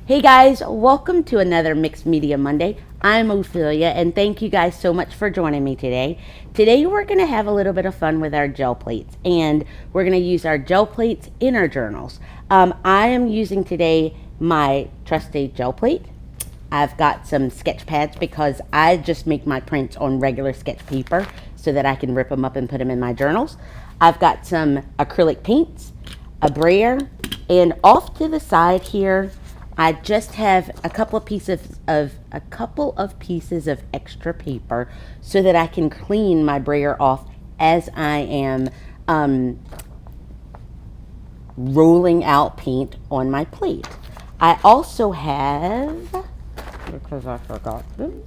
Hey guys, welcome to another Mixed Media Monday. I'm Ophelia and thank you guys so much for joining me today. Today we're going to have a little bit of fun with our gel plates, and we're going to use our gel plates in our journals. I am using today my trusty gel plate. I've got some sketch pads because I just make my prints on regular sketch paper so that I can rip them up and put them in my journals. I've got some acrylic paints, a brayer, and off to the side here I just have a couple of pieces of extra paper so that I can clean my brayer off as I am rolling out paint on my plate. I also have, because I forgot them,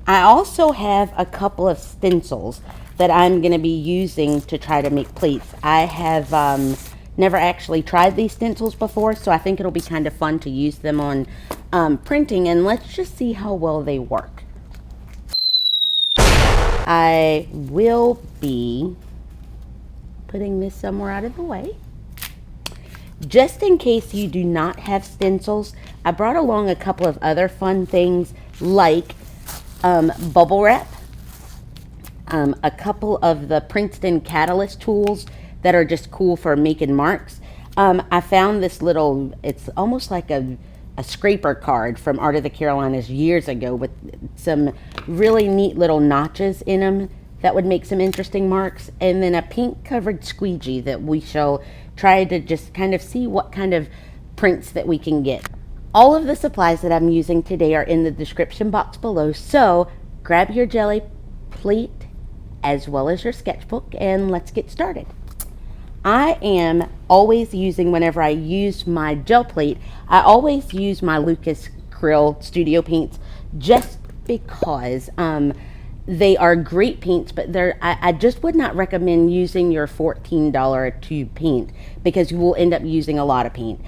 I also have a couple of stencils that I'm going to be using to try to make plates. I have never actually tried these stencils before, so I think it'll be kind of fun to use them on printing, and let's just see how well they work. I will be putting this somewhere out of the way. Just in case you do not have stencils, I brought along a couple of other fun things like bubble wrap, a couple of the Princeton catalyst tools that are just cool for making marks. I found this little, it's almost like a scraper card from Art of the Carolinas years ago with some really neat little notches in them that would make some interesting marks, and then a pink covered squeegee that we shall try to just kind of see what kind of prints that we can get. All of the supplies that I'm using today are in the description box below, so grab your Gelli plate as well as your sketchbook and let's get started. I am always using, whenever I use my gel plate, I always use my LukasCryl studio paints just because they are great paints, but I just would not recommend using your $14 tube paint because you will end up using a lot of paint.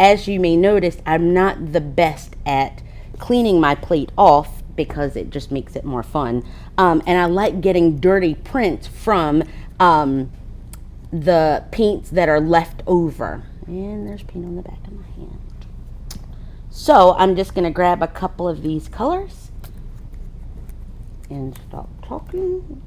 As you may notice, I'm not the best at cleaning my plate off because it just makes it more fun. And I like getting dirty prints from the paints that are left over. And there's paint on the back of my hand. So I'm just going to grab a couple of these colors and stop talking.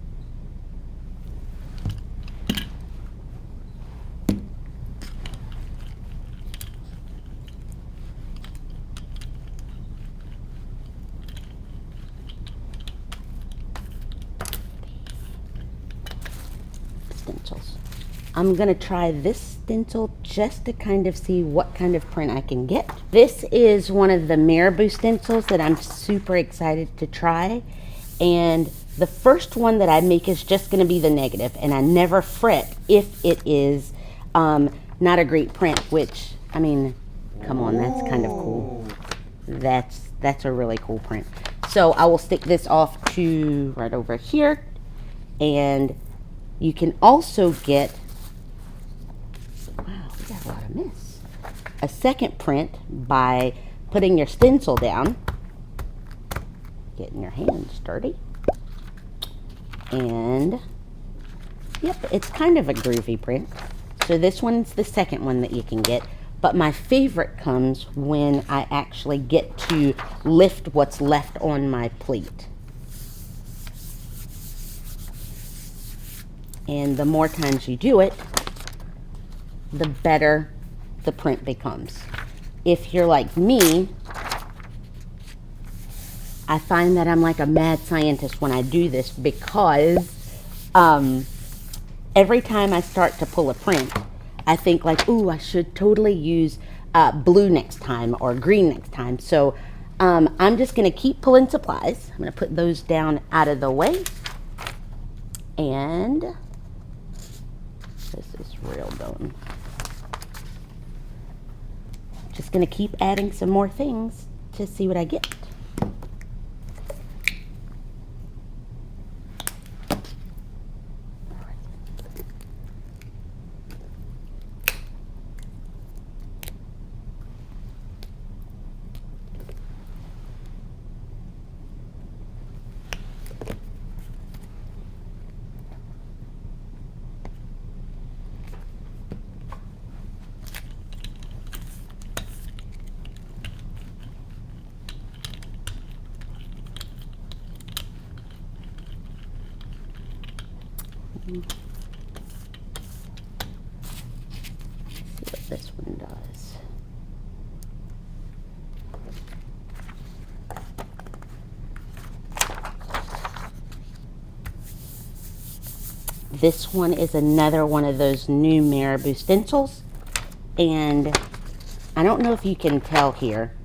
Stencils. I'm going to try this stencil just to kind of see what kind of print I can get. This is one of the Marabou stencils that I'm super excited to try. And the first one that I make is just going to be the negative. And I never fret if it is not a great print, which, I mean, come on, that's kind of cool. That's a really cool print. So I will stick this off to right over here. And you can also get, wow, we got a lot of mess, a second print by putting your stencil down, getting your hands dirty, and yep, it's kind of a groovy print. So this one's the second one that you can get, but my favorite comes when I actually get to lift what's left on my plate. And the more times you do it, the better the print becomes. If you're like me, I find that I'm like a mad scientist when I do this because every time I start to pull a print, I think like, ooh, I should totally use blue next time or green next time. So I'm just going to keep pulling supplies. I'm going to put those down out of the way. And this is real done. Just going to keep adding some more things to see what I get. See what this one does. This one is another one of those new Marabou stencils, and I don't know if you can tell here,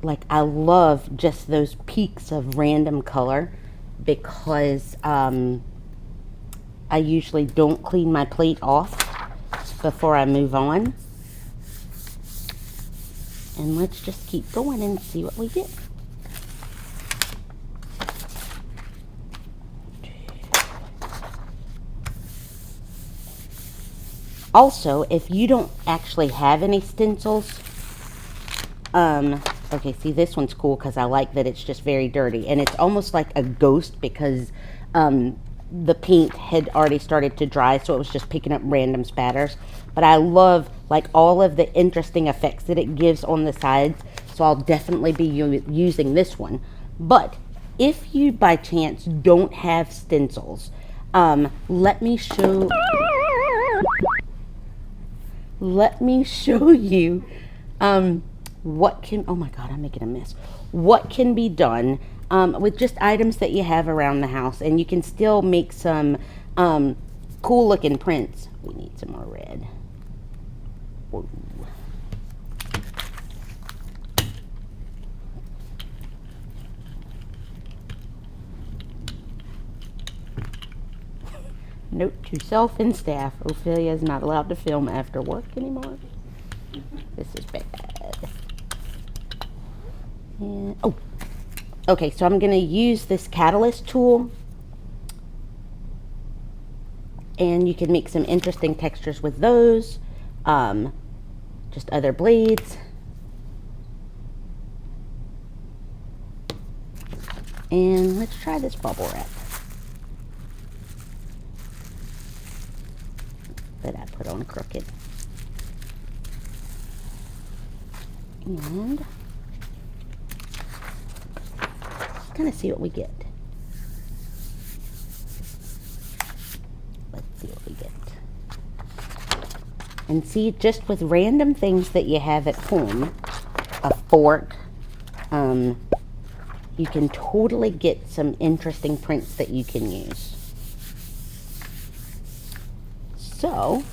like I love just those peaks of random color because I usually don't clean my plate off before I move on. And let's just keep going and see what we get. Also, if you don't actually have any stencils, okay, see this one's cool because I like that it's just very dirty. And it's almost like a ghost because the paint had already started to dry, so it was just picking up random spatters. But I love like all of the interesting effects that it gives on the sides, so I'll definitely be using this one. But if you by chance don't have stencils, let me show you what can, oh my god, I'm making a mess, what can be done with just items that you have around the house, and you can still make some cool looking prints. We need some more red. Whoa. Note to self and staff, Ophelia is not allowed to film after work anymore. This is bad. And, oh, okay, so I'm going to use this catalyst tool, and you can make some interesting textures with those, just other blades. And let's try this bubble wrap that I put on crooked. And kind of see what we get. Let's see what we get. And see, just with random things that you have at home, a fork, you can totally get some interesting prints that you can use. So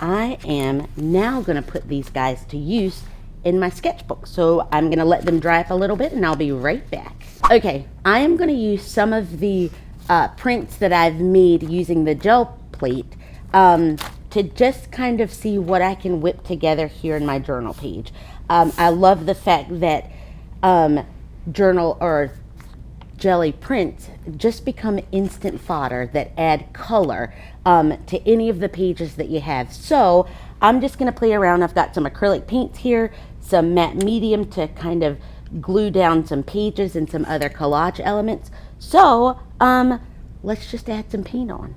I am now going to put these guys to use in my sketchbook. So I'm going to let them dry up a little bit and I'll be right back. Okay, I am going to use some of the prints that I've made using the gel plate to just kind of see what I can whip together here in my journal page. I love the fact that journal or Gelli prints just become instant fodder that add color to any of the pages that you have. So I'm just going to play around. I've got some acrylic paints here, some matte medium to kind of glue down some pages and some other collage elements. So let's just add some paint on.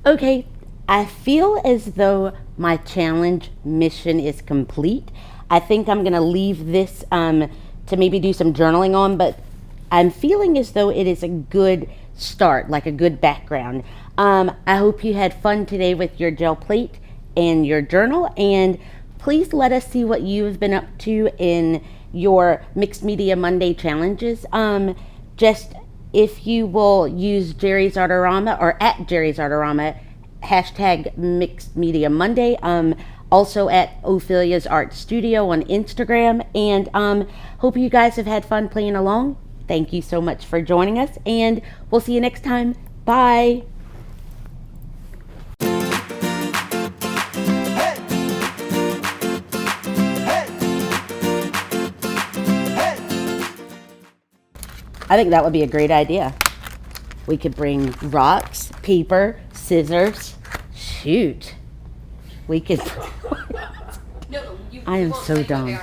Okay, I feel as though my challenge mission is complete. I think I'm gonna leave this to maybe do some journaling on, but I'm feeling as though it is a good start, like a good background. I hope you had fun today with your gel plate and your journal, and please let us see what you've been up to in your Mixed Media Monday challenges. Just if you will use Jerry's Artorama or at Jerry's Artorama, hashtag Mixed Media Monday. Also at Ophelia's Art Studio on Instagram. And hope you guys have had fun playing along. Thank you so much for joining us, and we'll see you next time. Bye. I think that would be a great idea. We could bring rocks, paper, scissors. Shoot. We could. No, I am so dumb.